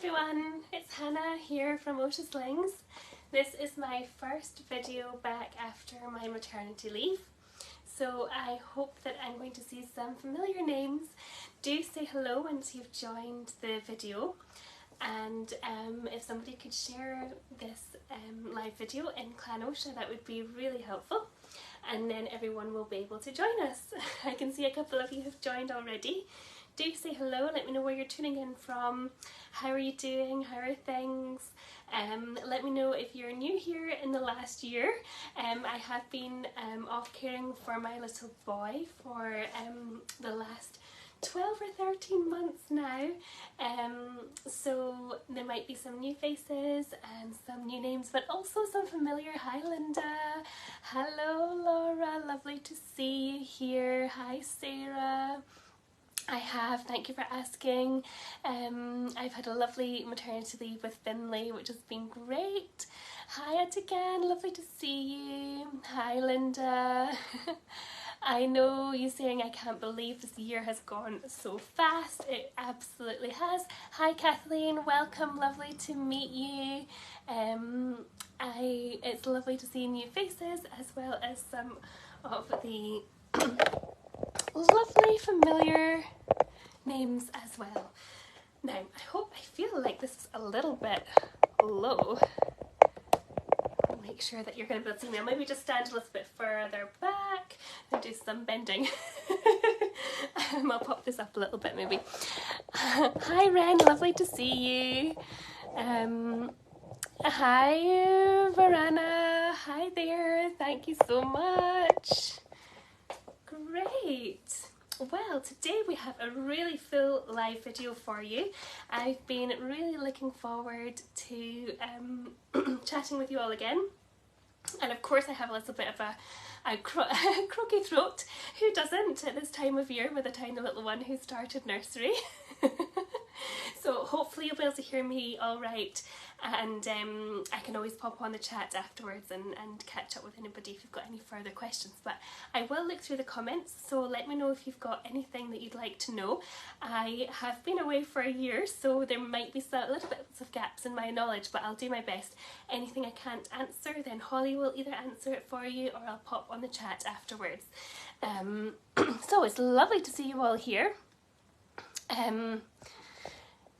everyone, it's Hannah here from Oscha Slings. This is my first video back after my maternity leave, so I hope that I'm going to see some familiar names. Do say hello once you've joined the video, and if somebody could share this live video in Clan Oscha, that would be really helpful, and then everyone will be able to join us. I can see a couple of you have joined already. Do say hello, let me know where you're tuning in from, how are you doing, how are things. Let me know if you're new here in the last year. I have been off caring for my little boy for the last 12 or 13 months now, so there might be some new faces and some new names, but also some familiar. Hi Linda, hello Laura, lovely to see you here. Hi Sarah. Thank you for asking. I've had a lovely maternity leave with Finley, which has been great. Hi Ed again, lovely to see you. Hi Linda. I know you saying I can't believe this year has gone so fast. It absolutely has. Hi Kathleen, welcome, lovely to meet you. It's lovely to see new faces as well as some of the lovely familiar names as well. Now I feel like this is a little bit low. Make sure that you're going to be able to see me. I'll maybe just stand a little bit further back and do some bending. I'll pop this up a little bit maybe. Hi Ren, lovely to see you. Hi Varana, hi there, thank you so much. Great. Well, today we have a really full live video for you. I've been really looking forward to chatting with you all again. And of course I have a little bit of a croaky throat. Who doesn't at this time of year with a tiny little one who started nursery? So hopefully you'll be able to hear me all right, and I can always pop on the chat afterwards and catch up with anybody if you've got any further questions. But I will look through the comments, so let me know if you've got anything that you'd like to know. I have been away for a year, so there might be a little bit of gaps in my knowledge, but I'll do my best. Anything I can't answer, then Holly will either answer it for you or I'll pop on the chat afterwards. So it's lovely to see you all here.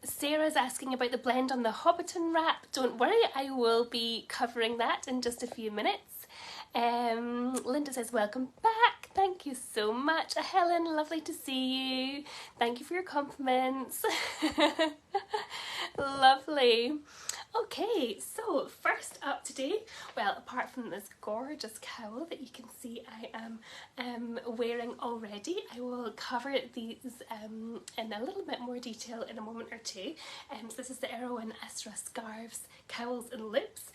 Sarah's asking about the blend on the Hobbiton wrap. Don't worry, I will be covering that in just a few minutes. Linda says welcome back, thank you so much. Helen, lovely to see you. Thank you for your compliments. Lovely. Okay, so first up today, well, apart from this gorgeous cowl that you can see I am wearing already, I will cover these in a little bit more detail in a moment or two. So this is the Eirawen Asra scarves, cowls and loops.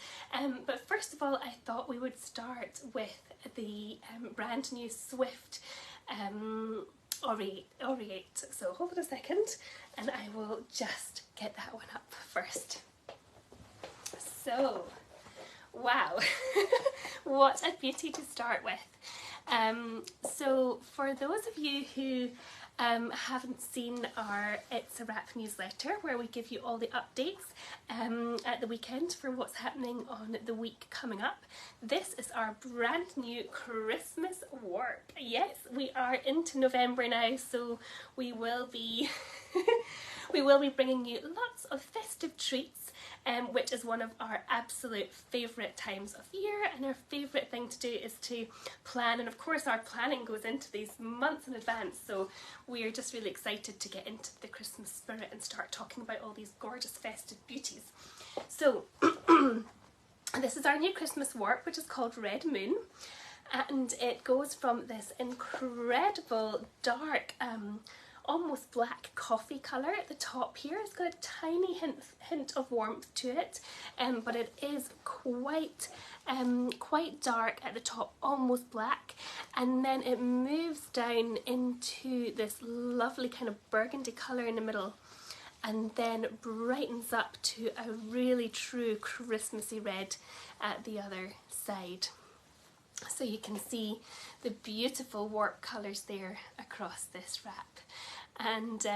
But first of all, I thought we would start with the brand new Swift Aureate. So hold on a second and I will just get that one up first. So, wow, what a beauty to start with. So for those of you who haven't seen our It's a Wrap newsletter, where we give you all the updates at the weekend for what's happening on the week coming up, this is our brand new Christmas work. Yes, we are into November now, so we will be bringing you lots of festive treats, which is one of our absolute favourite times of year, and our favourite thing to do is to plan, and of course our planning goes into these months in advance, so we're just really excited to get into the Christmas spirit and start talking about all these gorgeous festive beauties. So this is our new Christmas work, which is called Red Moon, and it goes from this incredible dark almost black coffee colour at the top here. It's got a tiny hint of warmth to it, but it is quite dark at the top, almost black, and then it moves down into this lovely kind of burgundy colour in the middle, and then brightens up to a really true Christmassy red at the other side. So you can see the beautiful warp colours there across this wrap. And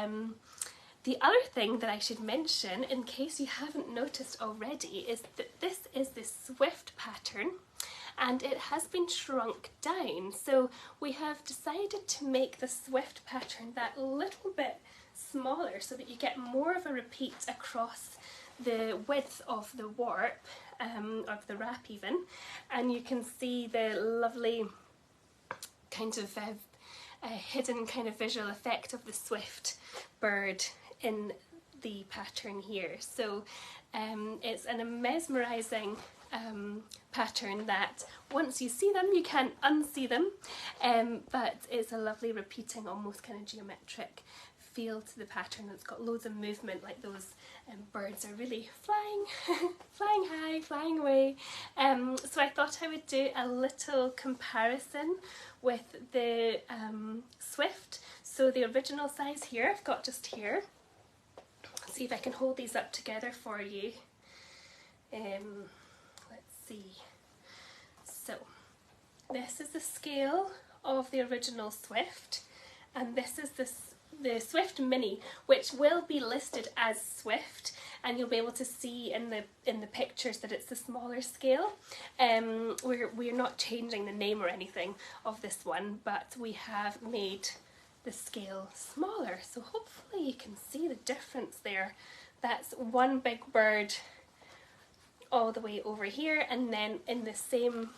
The other thing that I should mention, in case you haven't noticed already, is that this is the Swift pattern and it has been shrunk down. So we have decided to make the Swift pattern that little bit smaller so that you get more of a repeat across the width of the warp, of the wrap even, and you can see the lovely kind of hidden kind of visual effect of the Swift bird in the pattern here. So it's a mesmerising pattern that once you see them you can't unsee them, but it's a lovely repeating, almost kind of geometric feel to the pattern. It's got loads of movement, like those birds are really flying flying high, flying away. So I thought I would do a little comparison with the Swift. So the original size here I've got just here. Let's see if I can hold these up together for you. Let's see. So this is the scale of the original Swift, and this is the Swift Mini, which will be listed as Swift, and you'll be able to see in the pictures that it's the smaller scale. We're not changing the name or anything of this one, but we have made the scale smaller, so hopefully you can see the difference there. That's one big bird all the way over here, and then in the same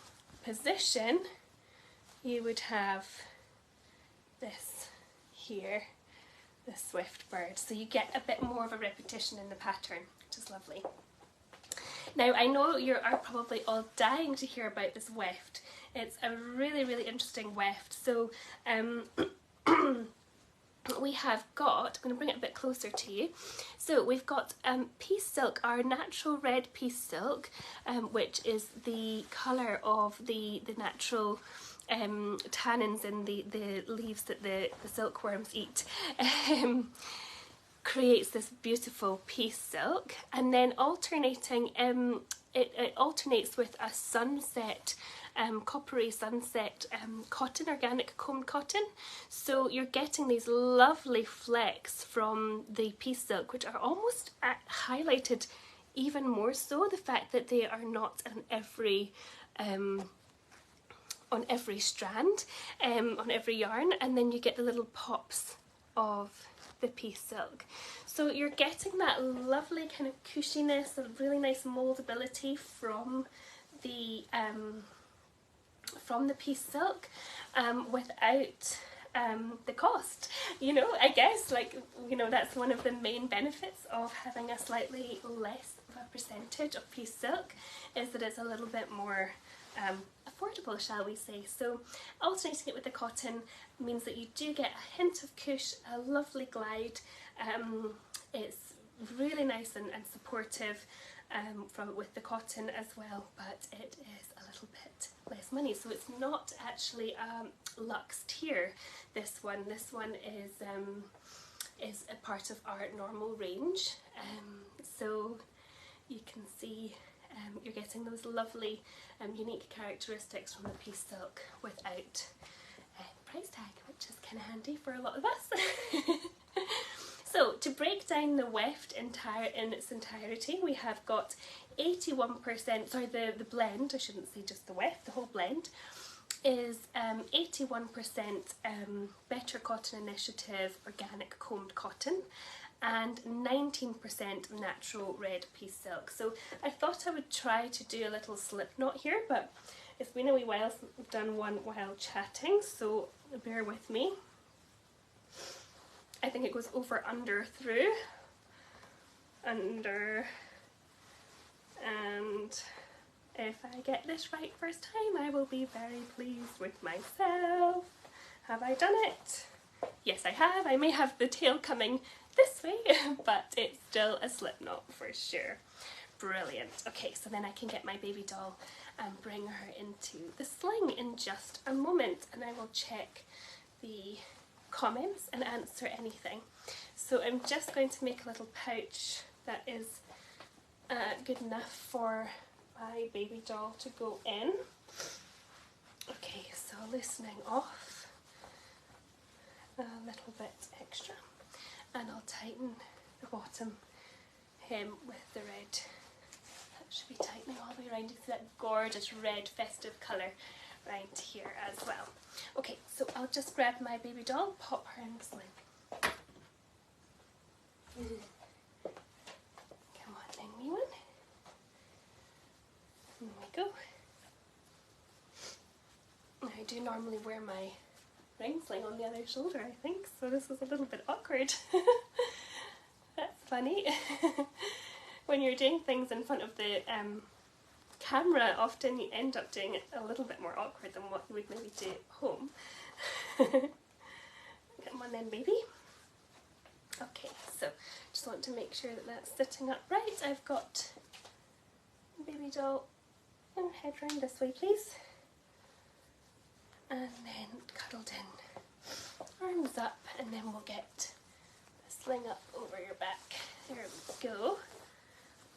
position you would have this here, the Swift bird. So you get a bit more of a repetition in the pattern, which is lovely. Now I know you are probably all dying to hear about this weft. It's a really, really interesting weft. So we have got, I'm going to bring it a bit closer to you. So we've got piece silk, our natural red piece silk, which is the colour of the natural tannins in the leaves that the silkworms eat. Creates this beautiful piece silk, and then alternating, it alternates with a sunset, coppery sunset cotton, organic combed cotton. So you're getting these lovely flecks from the piece silk, which are almost highlighted even more so, the fact that they are not on every strand, on every yarn, and then you get the little pops of the piece silk. So you're getting that lovely kind of cushiness, a really nice moldability from the piece silk, without the cost. You know, I guess, like, you know, that's one of the main benefits of having a slightly less of a percentage of piece silk, is that it's a little bit more affordable, shall we say. So alternating it with the cotton means that you do get a hint of cush, a lovely glide. It's really nice and supportive with the cotton as well, but it is a little bit less money. So it's not actually luxe tier, this one. This one is a part of our normal range. So you can see you're getting those lovely unique characteristics from the piece silk without a price tag, which is kind of handy for a lot of us. So to break down the weft in its entirety, we have got 81%, sorry, the blend, I shouldn't say just the weft, the whole blend is 81% Better Cotton Initiative organic combed cotton and 19% natural red piece silk. So I thought I would try to do a little slip knot here, but it's been a wee while since we've done one while chatting, so bear with me. I think it goes over, under, through, under, and if I get this right first time I will be very pleased with myself. Have I done it? Yes, I have. I may have the tail coming this way, but it's still a slip knot for sure. Brilliant. Okay, so then I can get my baby doll and bring her into the sling in just a moment, and I will check the comments and answer anything. So I'm just going to make a little pouch that is good enough for my baby doll to go in. Okay, so loosening off a little bit extra, and I'll tighten the bottom hem with the red. That should be tightening all the way around. You see that gorgeous red festive colour around here as well. Okay, so I'll just grab my baby doll, pop her in the sling. Come on then, wee one. There we go. I do normally wear my ring sling on the other shoulder, I think, so this is a little bit awkward. That's funny. When you're doing things in front of the camera, often you end up doing it a little bit more awkward than what you would maybe do at home. Come on then, baby. Okay, so just want to make sure that that's sitting up right. I've got baby doll and head round this way, please. And then cuddled in, arms up, and then we'll get the sling up over your back. There we go.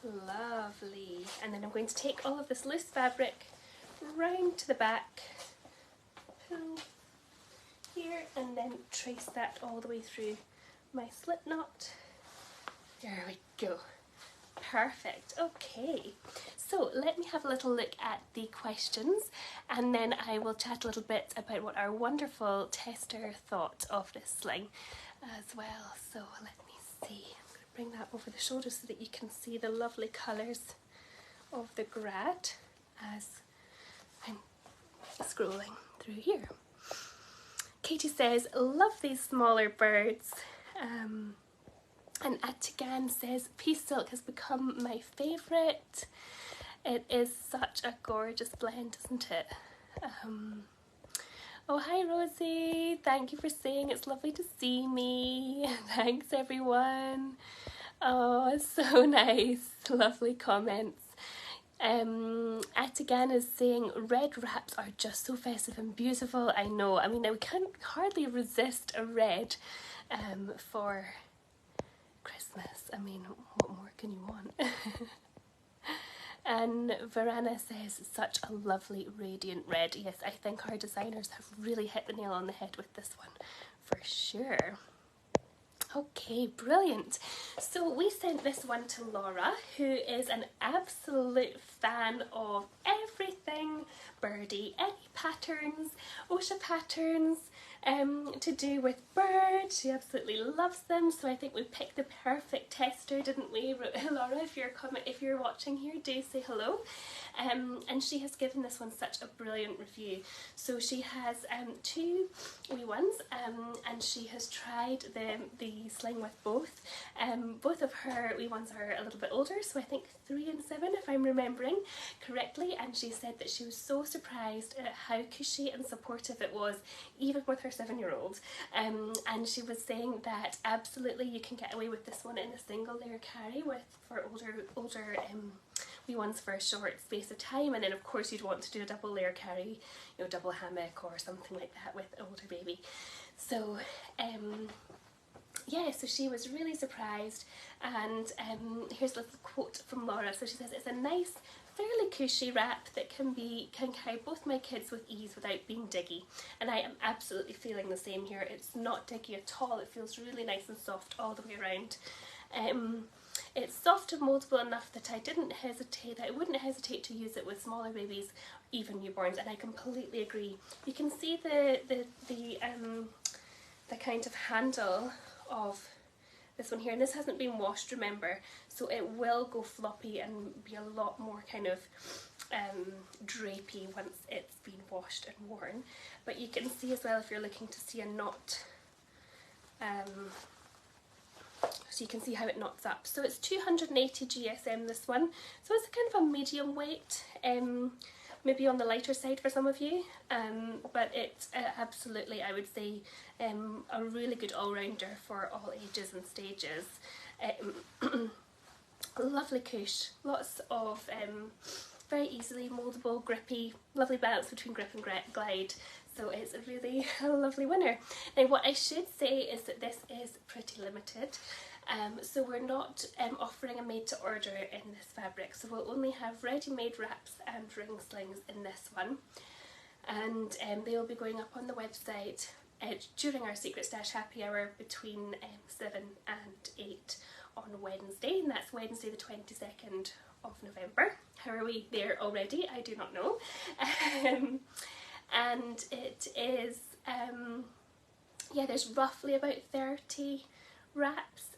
Lovely. And then I'm going to take all of this loose fabric round to the back, pull here, and then trace that all the way through my slip knot. There we go. Perfect. Okay, so let me have a little look at the questions, and then I will chat a little bit about what our wonderful tester thought of this sling as well. So let me see. I'm going to bring that over the shoulder so that you can see the lovely colours of the grad as I'm scrolling through here. Katie says, love these smaller birds. And Atigan says, Peace Silk has become my favourite. It is such a gorgeous blend, isn't it? Oh, hi Rosie. Thank you for saying it's lovely to see me. Thanks everyone. Oh, so nice. Lovely comments. Atigan is saying, red wraps are just so festive and beautiful. I know. I mean, I can hardly resist a red for Christmas. I mean, what more can you want? And Verana says, such a lovely radiant red. Yes, I think our designers have really hit the nail on the head with this one, for sure. Okay, brilliant. So we sent this one to Laura, who is an absolute fan of everything birdie, any patterns, Oscha patterns, to do with birds. She absolutely loves them, so I think we picked the perfect tester, didn't we? Laura, if you're watching here, do say hello. And she has given this one such a brilliant review. So she has two wee ones, and she has tried the sling with both. Both of her wee ones are a little bit older, so I think 3 and 7 if I'm remembering correctly, and she said that she was so surprised at how cushy and supportive it was, even with her 7-year-old. And she was saying that absolutely you can get away with this one in a single layer carry for older wee ones for a short space of time, and then of course you'd want to do a double layer carry, you know, double hammock or something like that with an older baby. So yeah, so she was really surprised, and here's a little quote from Laura. So she says, it's a nice, fairly cushy wrap that can carry both my kids with ease without being diggy, and I am absolutely feeling the same here. It's not diggy at all. It feels really nice and soft all the way around. It's soft and moldable enough that I wouldn't hesitate to use it with smaller babies, even newborns, and I completely agree. You can see the kind of handle of this one here, and this hasn't been washed, remember, so it will go floppy and be a lot more kind of drapey once it's been washed and worn. But you can see as well, if you're looking to see a knot, so you can see how it knots up. So it's 280 GSM, this one, so it's kind of a medium weight, maybe on the lighter side for some of you, but it's absolutely, I would say, a really good all-rounder for all ages and stages. Lovely cush, lots of very easily mouldable, grippy, lovely balance between grip and glide. So it's a really lovely winner. Now what I should say is that this is pretty limited. So we're not offering a made to order in this fabric, so we'll only have ready-made wraps and ring slings in this one, and they will be going up on the website during our Secret Stash happy hour between 7 and 8 on Wednesday, and that's Wednesday the 22nd of November. How are we there already? I do not know. And it is, yeah, there's roughly about 30 wraps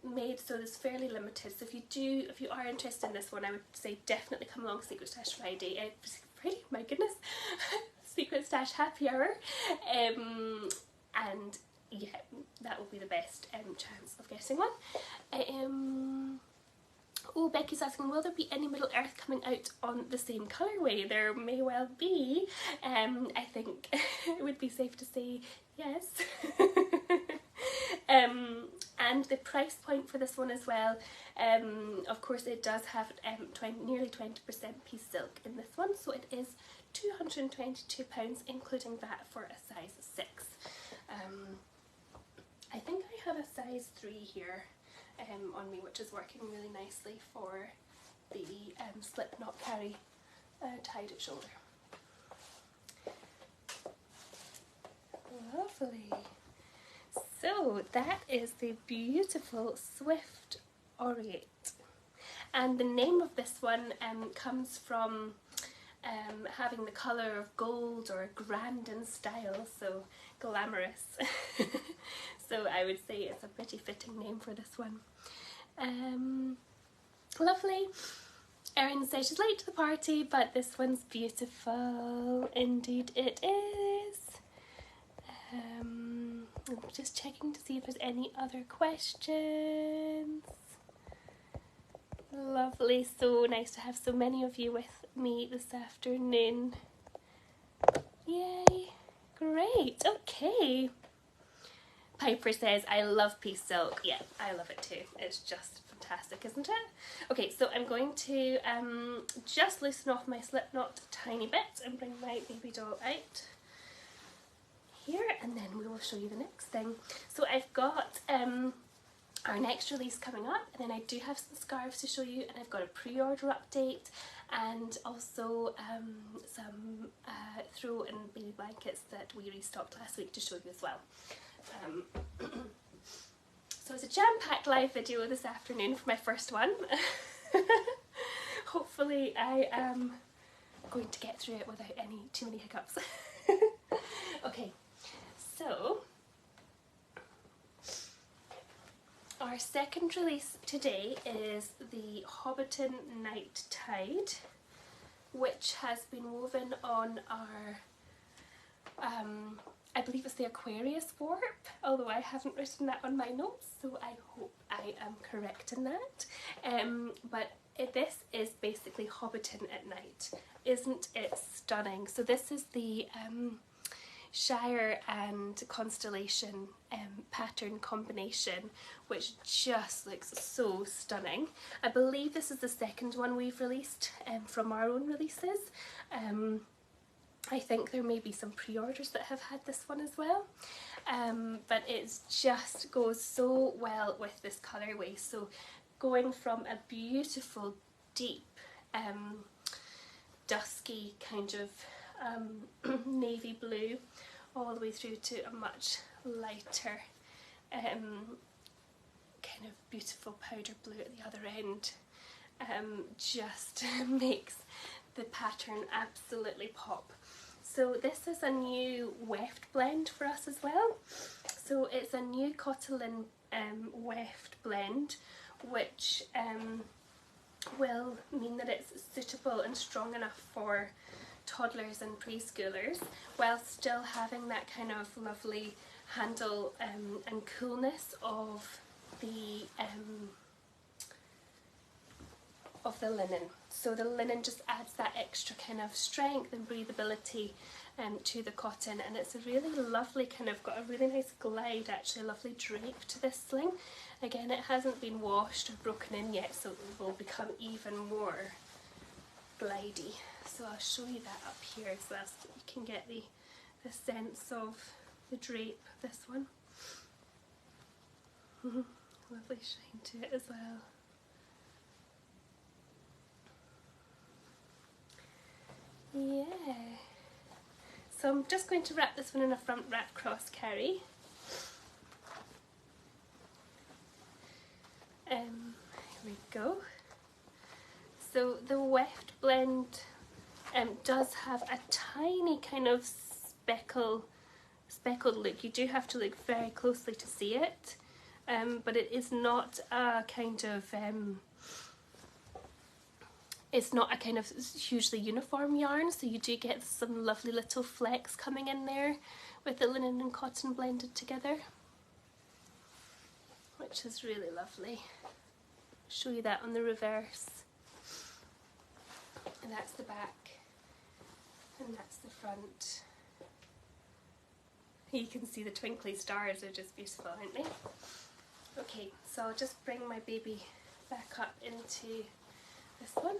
made, so it's fairly limited. So if you are interested in this one, I would say definitely come along Secret Stash Friday. My goodness, Secret Stash happy hour, and yeah, that will be the best chance of getting one. Oh, Becky's asking, will there be any Middle Earth coming out on the same colourway? There may well be. I think it would be safe to say yes. And the price point for this one as well, of course it does have nearly 20% piece silk in this one, so it is £222, including that for a size 6. I think I have a size 3 here on me, which is working really nicely for the slip knot carry tied at shoulder. Lovely. So that is the beautiful Swift Aureate, and the name of this one comes from having the colour of gold, or grand in style, so glamorous. So I would say it's a pretty fitting name for this one. Lovely. Erin says she's late to the party, but this one's beautiful. Indeed it is. I'm just checking to see if there's any other questions. Lovely, so nice to have so many of you with me this afternoon. Yay, great, okay. Piper says, I love piece silk. Yeah, I love it too. It's just fantastic, isn't it? Okay, so I'm going to just loosen off my slip knot a tiny bit and bring my baby doll out here, and then we will show you the next thing. So I've got our next release coming up, and then I do have some scarves to show you, and I've got a pre-order update, and also some throw and baby blankets that we restocked last week to show you as well. So it's a jam-packed live video this afternoon for my first one. Hopefully I am going to get through it without too many hiccups. Okay, so our second release today is the Hobbiton Nighttide, which has been woven on our I believe it's the Aquarius warp, although I haven't written that on my notes, so I hope I am correct in that. But this is basically Hobbiton at night. Isn't it stunning? So this is the Shire and Constellation pattern combination, which just looks so stunning. I believe this is the second one we've released from our own releases. I think there may be some pre-orders that have had this one as well, but it just goes so well with this colourway. So going from a beautiful deep dusky kind of navy blue all the way through to a much lighter kind of beautiful powder blue at the other end, just makes the pattern absolutely pop. So this is a new weft blend for us as well. So it's a new Cotylin weft blend, which will mean that it's suitable and strong enough for toddlers and preschoolers, while still having that kind of lovely handle and coolness of the linen. So the linen just adds that extra kind of strength and breathability to the cotton, and it's a really lovely kind of, got a really nice glide, actually a lovely drape to this sling. Again, it hasn't been washed or broken in yet, so it will become even more glidey. So I'll show you that up here as well, so that you can get the sense of the drape of this one. Lovely shine to it as well. Yeah, so I'm just going to wrap this one in a front wrap cross carry. Here we go. So the weft blend does have a tiny kind of speckled look. You do have to look very closely to see it, but it is not a kind of it's not a kind of hugely uniform yarn, so you do get some lovely little flecks coming in there with the linen and cotton blended together, which is really lovely. I'll show you that on the reverse. And that's the back, and that's the front. You can see the twinkly stars are just beautiful, aren't they? Okay, so I'll just bring my baby back up into this one.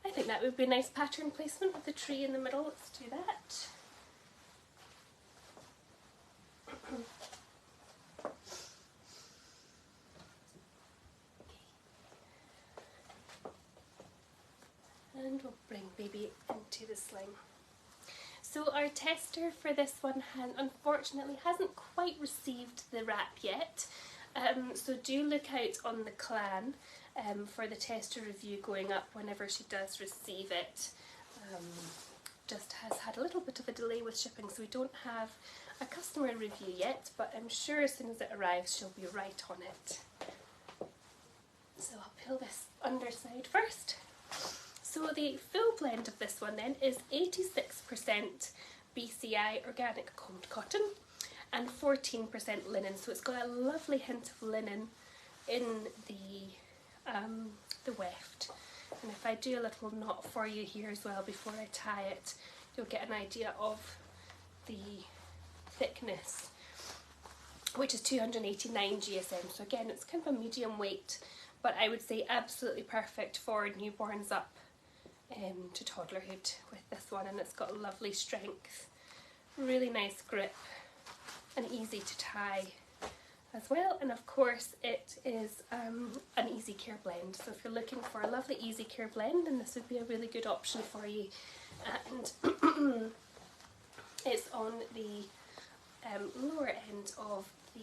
I think that would be a nice pattern placement with the tree in the middle. Let's do that. And we'll bring baby into the sling. So our tester for this one unfortunately hasn't quite received the wrap yet, so do look out on the clan for the tester review going up whenever she does receive it. Just has had a little bit of a delay with shipping, so we don't have a customer review yet, but I'm sure as soon as it arrives she'll be right on it. So I'll peel this underside first. So the full blend of this one then is 86% BCI organic combed cotton and 14% linen. So it's got a lovely hint of linen in the weft. And if I do a little knot for you here as well before I tie it, you'll get an idea of the thickness, which is 289 GSM. So again, it's kind of a medium weight, but I would say absolutely perfect for newborns up to toddlerhood with this one, and it's got lovely strength, really nice grip, and easy to tie as well. And of course it is an easy care blend, so if you're looking for a lovely easy care blend, then this would be a really good option for you. And it's on the lower end of the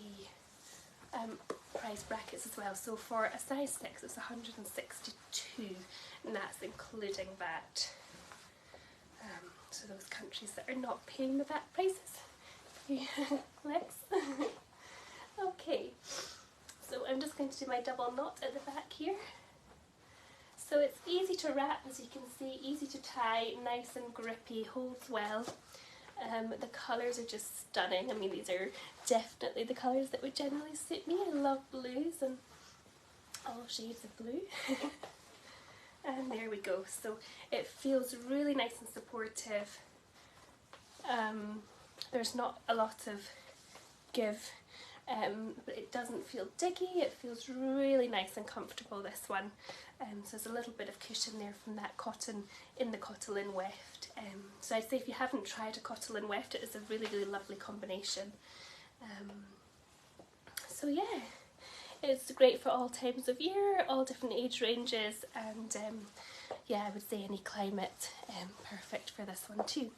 price brackets as well. So for a size 6 it's 162, and that's including VAT. So those countries that are not paying the VAT prices. Lex. Okay, so I'm just going to do my double knot at the back here. So it's easy to wrap, as you can see, easy to tie, nice and grippy, holds well. The colours are just stunning. I mean, these are definitely the colours that would generally suit me. I love blues and all shades of blue. And there we go. So it feels really nice and supportive. There's not a lot of give, but it doesn't feel diggy. It feels really nice and comfortable, this one. So there's a little bit of cushion there from that cotton in the cotton weft. So I'd say if you haven't tried a cotton weft, it is a really, really lovely combination. So yeah, it's great for all times of year, all different age ranges, and yeah, I would say any climate, perfect for this one too.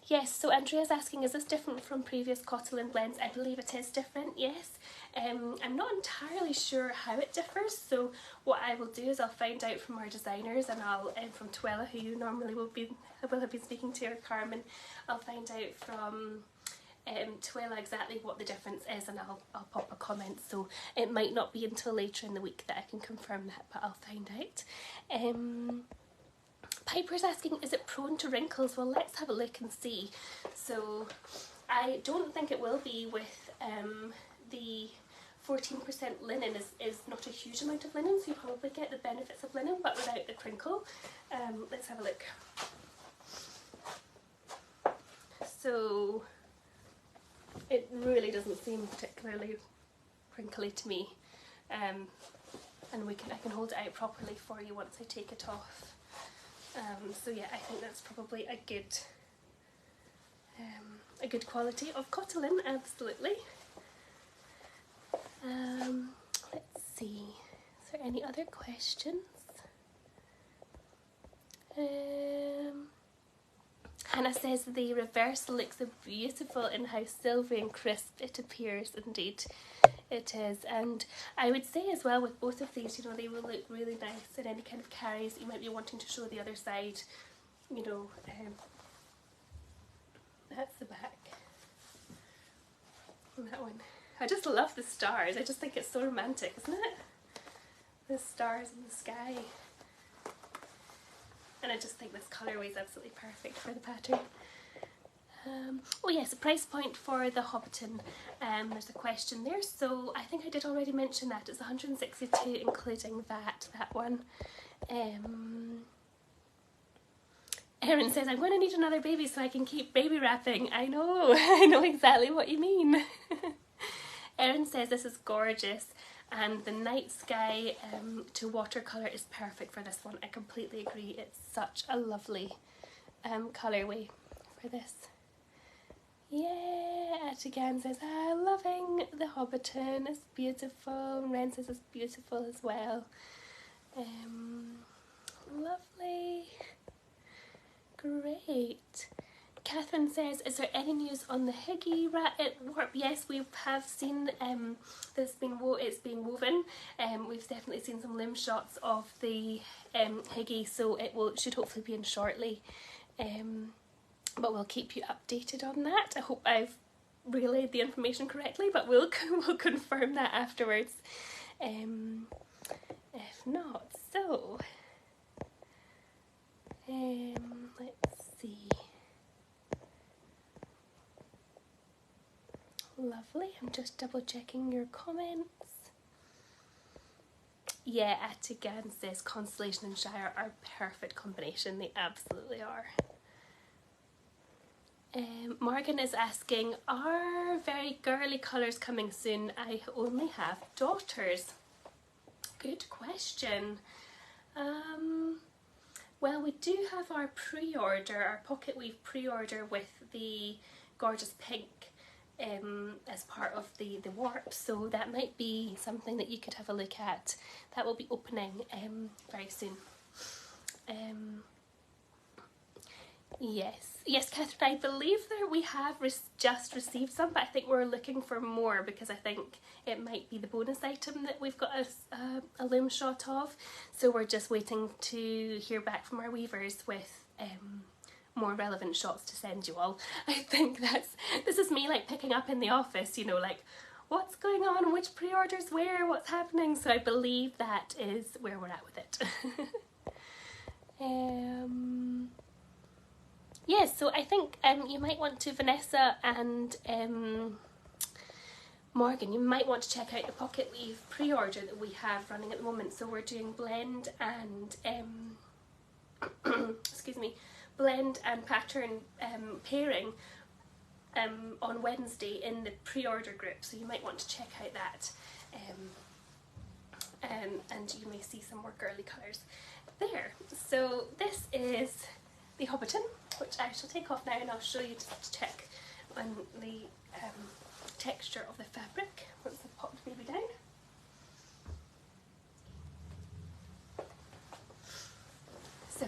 Yes, so Andrea's asking, is this different from previous cotton blends? I believe it is different, yes. I'm not entirely sure how it differs, so what I will do is I'll find out from our designers, and I'll from Twella, who you normally will have been speaking to, or Carmen. I'll find out from Twella exactly what the difference is, and I'll pop a comment, so it might not be until later in the week that I can confirm that, but I'll find out. Piper's asking, is it prone to wrinkles? Well, let's have a look and see. So I don't think it will be with the 14% linen is not a huge amount of linen, so you probably get the benefits of linen but without the crinkle. Let's have a look. So it really doesn't seem particularly crinkly to me, and I can hold it out properly for you once I take it off. So yeah, I think that's probably a good quality of cotton, absolutely. Let's see, is there any other questions? Hannah says the reverse looks beautiful in how silvery and crisp it appears. Indeed, It is, and I would say as well with both of these, you know, they will look really nice in any kind of carries that you might be wanting to show the other side, you know. That's the back. And that one. I just love the stars. I just think it's so romantic, isn't it? The stars in the sky. And I just think this colourway is absolutely perfect for the pattern. Oh yes, the price point for the Hobbiton, there's a question there, so I think I did already mention that. It's 162 including that one. Erin says, I'm going to need another baby so I can keep baby wrapping. I know, I know exactly what you mean. Erin says this is gorgeous and the night sky to watercolour is perfect for this one. I completely agree, it's such a lovely colourway for this. Yeah, Atigan says, I'm loving the Hobbiton, it's beautiful. Ren says it's beautiful as well. Lovely. Great. Catherine says, is there any news on the Higgy warp? Yes, we have seen it's being woven. We've definitely seen some limb shots of the Higgy, so it should hopefully be in shortly. But we'll keep you updated on that. I hope I've relayed the information correctly, but we'll confirm that afterwards. If not, so let's see. Lovely. I'm just double checking your comments. Yeah, Atigan says Constellation and Shire are a perfect combination. They absolutely are. Morgan is asking, are very girly colours coming soon? I only have daughters. Good question. Well, we do have our pre-order, our pocket weave pre-order with the gorgeous pink as part of the warp, so that might be something that you could have a look at. That will be opening very soon. Yes, Catherine, I believe that we have just received some, but I think we're looking for more because I think it might be the bonus item that we've got a loom shot of. So we're just waiting to hear back from our weavers with more relevant shots to send you all. I think this is me like picking up in the office, you know, like what's going on, which pre-orders where, what's happening. So I believe that is where we're at with it. Yes, so I think you might want to, Vanessa and Morgan, you might want to check out the pocket weave pre-order that we have running at the moment. So we're doing blend and excuse me, blend and pattern pairing on Wednesday in the pre-order group. So you might want to check out that, and you may see some more girly colours there. So this is the Hobbiton, which I shall take off now and I'll show you to check on the texture of the fabric once I've popped the baby down. So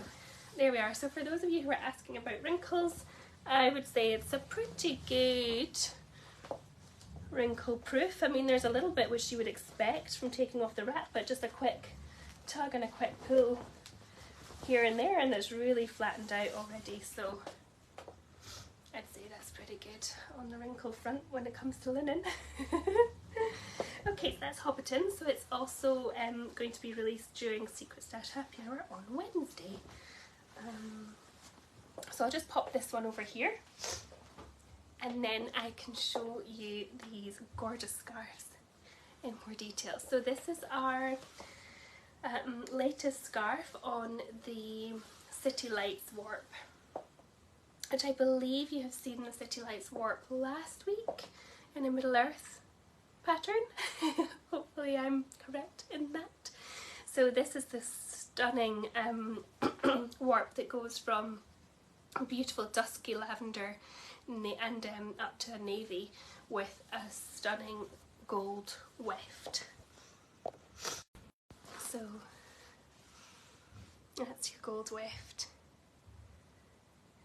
there we are. So for those of you who are asking about wrinkles, I would say it's a pretty good wrinkle proof. I mean, there's a little bit which you would expect from taking off the wrap, but just a quick tug and a quick pull here and there, and it's really flattened out already, so I'd say that's pretty good on the wrinkle front when it comes to linen. Okay, so that's Hobbiton. So it's also going to be released during Secret Stash Happy Hour on Wednesday. So I'll just pop this one over here and then I can show you these gorgeous scarves in more detail. So this is our latest scarf on the City Lights warp, which I believe you have seen the City Lights warp last week in a Middle Earth pattern. Hopefully I'm correct in that. So this is the stunning warp that goes from a beautiful dusky lavender and up to a navy with a stunning gold weft. So that's your gold weft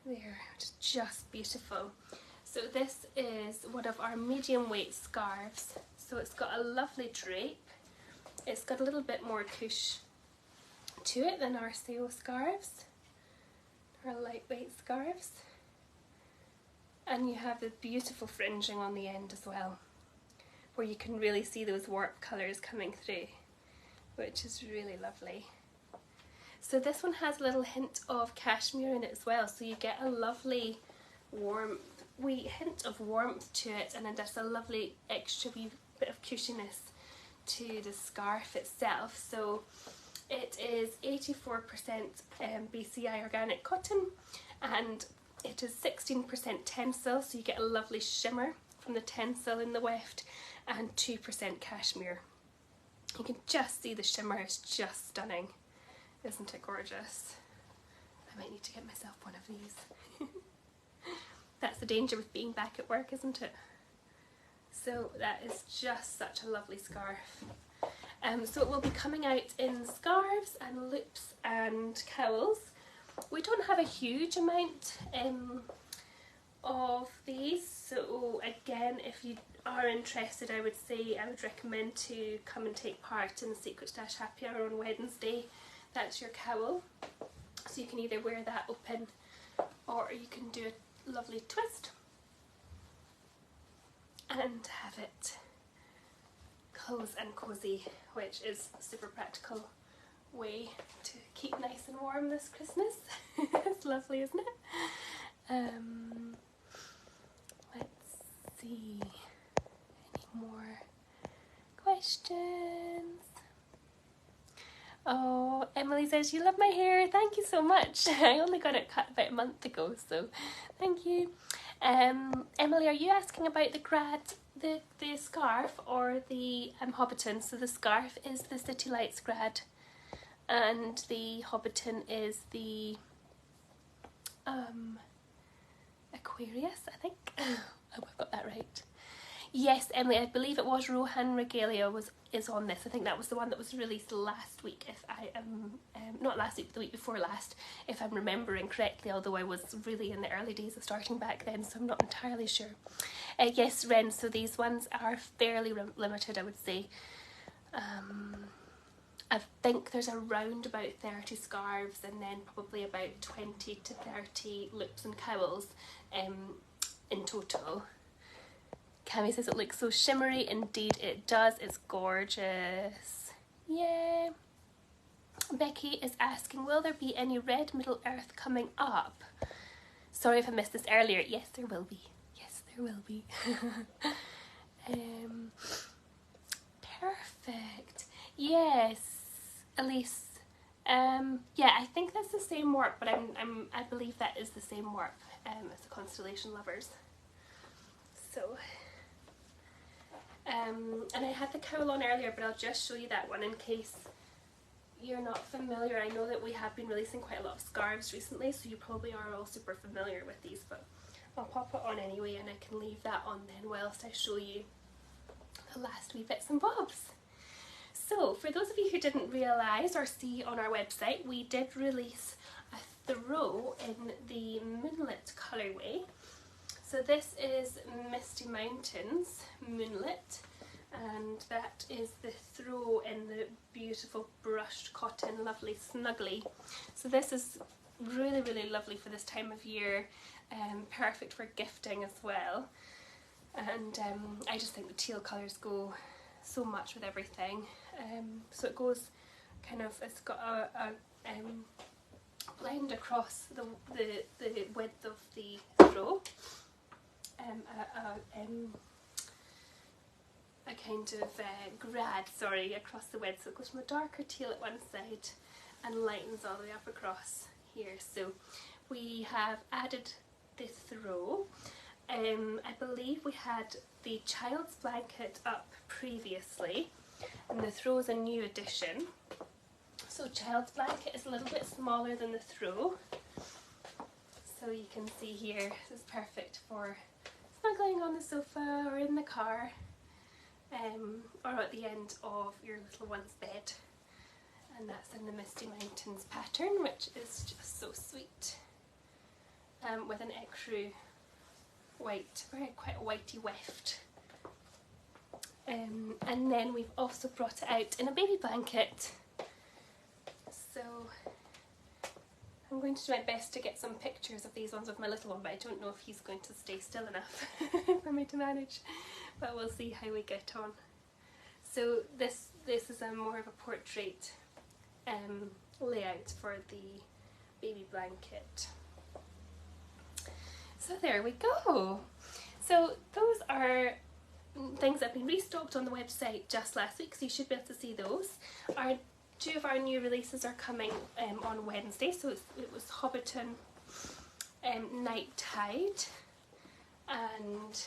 there, which is just beautiful. So this is one of our medium weight scarves. So it's got a lovely drape. It's got a little bit more cush to it than our sale scarves, our lightweight scarves. And you have the beautiful fringing on the end as well, where you can really see those warp colours coming through, which is really lovely. So this one has a little hint of cashmere in it as well, so you get a lovely wee hint of warmth to it, and then there's a lovely extra wee bit of cushiness to the scarf itself. So it is 84% BCI organic cotton, and it is 16% tencel, so you get a lovely shimmer from the tencel in the weft, and 2% cashmere. You can just see the shimmer, it's just stunning. Isn't it gorgeous? I might need to get myself one of these. That's the danger with being back at work, isn't it? So that is just such a lovely scarf. So it will be coming out in scarves and loops and cowls. We don't have a huge amount of these, so again, if you are interested, I would recommend to come and take part in the Secret Stash Happy Hour on Wednesday. That's your cowl, so you can either wear that open or you can do a lovely twist and have it close and cosy, which is a super practical way to keep nice and warm this Christmas. It's lovely, isn't it? Let's see, any more questions? Oh, Emily says you love my hair. Thank you so much. I only got it cut about a month ago, so thank you. Emily, are you asking about the scarf or the Hobbiton? So the scarf is the City Lights grad, and the Hobbiton is the Aquarius, I think. I hope I've got that right. Yes, Emily, I believe it was Rohan Regalia is on this. I think that was the one that was released last week, if I am, not last week, the week before last, if I'm remembering correctly, although I was really in the early days of starting back then, so I'm not entirely sure. Yes, Ren, so these ones are fairly limited, I would say. I think there's around about 30 scarves and then probably about 20 to 30 loops and cowls in total. Cami says it looks so shimmery. Indeed it does, it's gorgeous. Yeah. Becky is asking, will there be any red Middle Earth coming up? Sorry if I missed this earlier. Yes, there will be. Yes, there will be. Perfect. Yes, Elise. Yeah, I think that's the same warp, but I believe that is the same warp as the Constellation Lovers. So, and I had the cowl on earlier, but I'll just show you that one in case you're not familiar. I know that we have been releasing quite a lot of scarves recently, so you probably are all super familiar with these, but I'll pop it on anyway, and I can leave that on then whilst I show you the last wee bits and bobs. So, for those of you who didn't realise or see on our website, we did release a throw in the Moonlit colourway. So this is Misty Mountains Moonlit, and that is the throw in the beautiful brushed cotton, lovely snuggly. So this is really, really lovely for this time of year, perfect for gifting as well. And I just think the teal colours go so much with everything. So it goes kind of, it's got a blend across the width of the throw. A kind of grad, across the width, so it goes from a darker teal at one side and lightens all the way up across here. So we have added the throw. I believe we had the child's blanket up previously, and the throw is a new addition. So child's blanket is a little bit smaller than the throw. So you can see here, this is perfect for snuggling on the sofa or in the car, or at the end of your little one's bed. And that's in the Misty Mountains pattern, which is just so sweet, with an ecru white, quite a whitey weft. And then we've also brought it out in a baby blanket. So I'm going to do my best to get some pictures of these ones with my little one, but I don't know if he's going to stay still enough for me to manage, but we'll see how we get on. So this is a more of a portrait layout for the baby blanket. So there we go. So those are things that have been restocked on the website just last week, so you should be able to see those. Two of our new releases are coming on Wednesday, so it was Hobbiton Nighttide and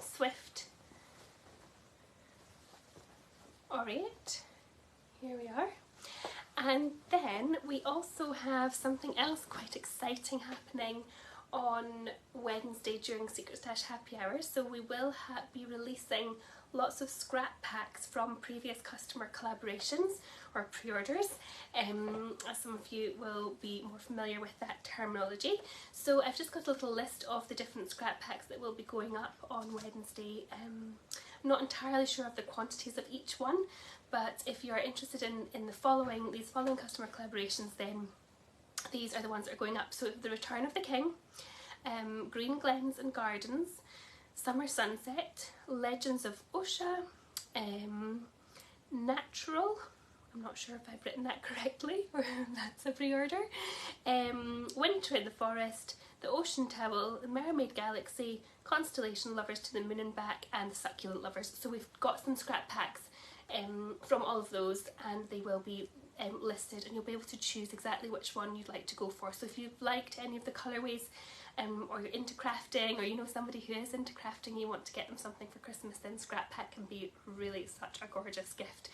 Swift Aureate. Here we are. And then we also have something else quite exciting happening on Wednesday during Secret Stash Happy Hours. So we will be releasing lots of scrap packs from previous customer collaborations or pre-orders. As some of you will be more familiar with that terminology. So I've just got a little list of the different scrap packs that will be going up on Wednesday. I'm not entirely sure of the quantities of each one, but if you are interested in these following customer collaborations, then these are the ones that are going up. So The Return of the King, Green Glens and Gardens, Summer Sunset, Legends of Oscha, Natural, I'm not sure if I've written that correctly or that's a pre-order, Winter in the Forest, The Ocean Towel, The Mermaid Galaxy, Constellation Lovers to the Moon and Back, and The Succulent Lovers. So we've got some scrap packs from all of those, and they will be listed, and you'll be able to choose exactly which one you'd like to go for. So if you've liked any of the colourways, or you're into crafting, or you know somebody who is into crafting, you want to get them something for Christmas, then scrap pack can be really such a gorgeous gift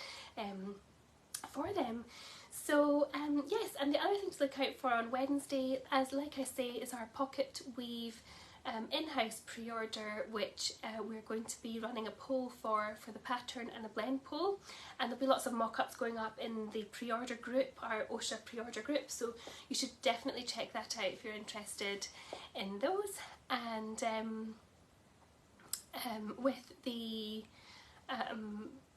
for them. So yes, and the other thing to look out for on Wednesday, as like I say, is our pocket weave in-house pre-order, which we're going to be running a poll for the pattern and a blend poll, and there'll be lots of mock-ups going up in the pre-order group, our Oscha pre-order group, so you should definitely check that out if you're interested in those. And with the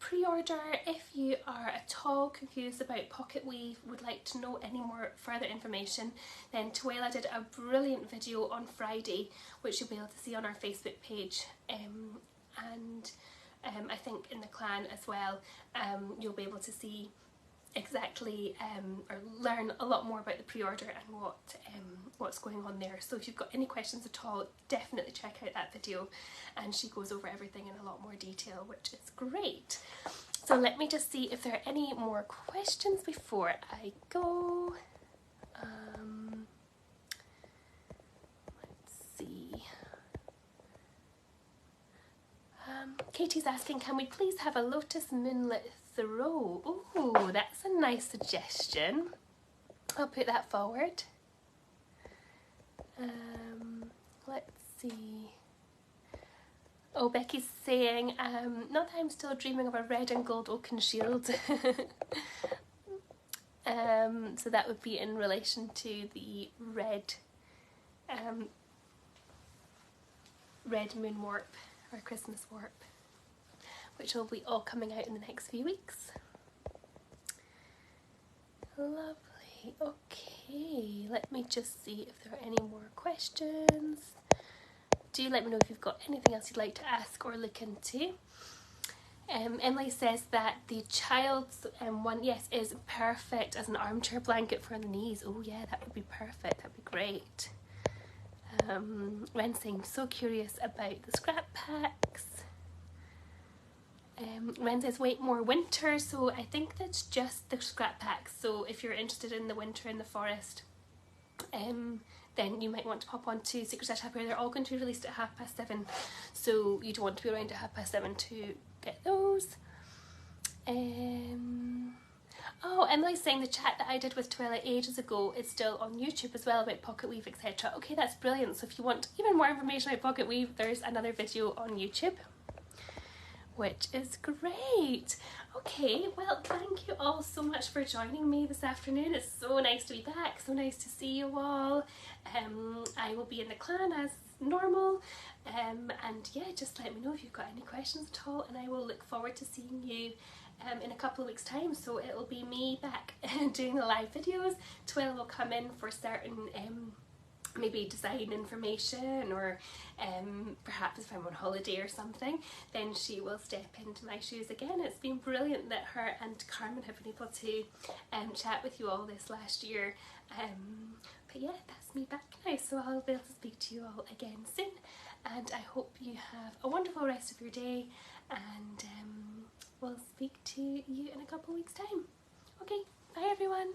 pre-order, if you are at all confused about pocket weave, would like to know any more further information, then Tuela did a brilliant video on Friday which you'll be able to see on our Facebook page, and I think in the clan as well. You'll be able to see exactly or learn a lot more about the pre-order and what's going on there. So if you've got any questions at all, definitely check out that video, and she goes over everything in a lot more detail, which is great. So let me just see if there are any more questions before I go. Let's see. Katie's asking, can we please have a Lotus Moonlit throw? Oh, that's a nice suggestion. I'll put that forward. Let's see. Oh, Becky's saying, not that I'm still dreaming of a red and gold oaken shield. So that would be in relation to the red moon warp, or Christmas warp, which will be all coming out in the next few weeks. Lovely. Okay, let me just see if there are any more questions. Do let me know if you've got anything else you'd like to ask or look into. Emily says that the child's one, yes, is perfect as an armchair blanket for the knees. Oh yeah, that would be perfect, that'd be great. Ren saying, so curious about the scrap packs. Ren says, wait, more winter, so I think that's just the scrap packs. So if you're interested in the winter in the forest, then you might want to pop on to Secret Stash Happy Hour. They're all going to be released at 7:30, so you'd want to be around at 7:30 to get those. Oh, Emily's saying the chat that I did with Twilight ages ago is still on YouTube as well about pocket weave, etc. Okay, that's brilliant. So if you want even more information about pocket weave, there's another video on YouTube, which is great. Okay, well, thank you all so much for joining me this afternoon. It's so nice to be back, so nice to see you all. I will be in the clan, as normal. And yeah, just let me know if you've got any questions at all, and I will look forward to seeing you in a couple of weeks time. So it'll be me back doing the live videos. Twyla will come in for certain maybe design information, or perhaps if I'm on holiday or something, then she will step into my shoes again. It's been brilliant that her and Carmen have been able to chat with you all this last year. But yeah, that's me back now, so I'll be able to speak to you all again soon, and I hope you have a wonderful rest of your day, and we'll speak to you in a couple of weeks time. Okay, bye everyone.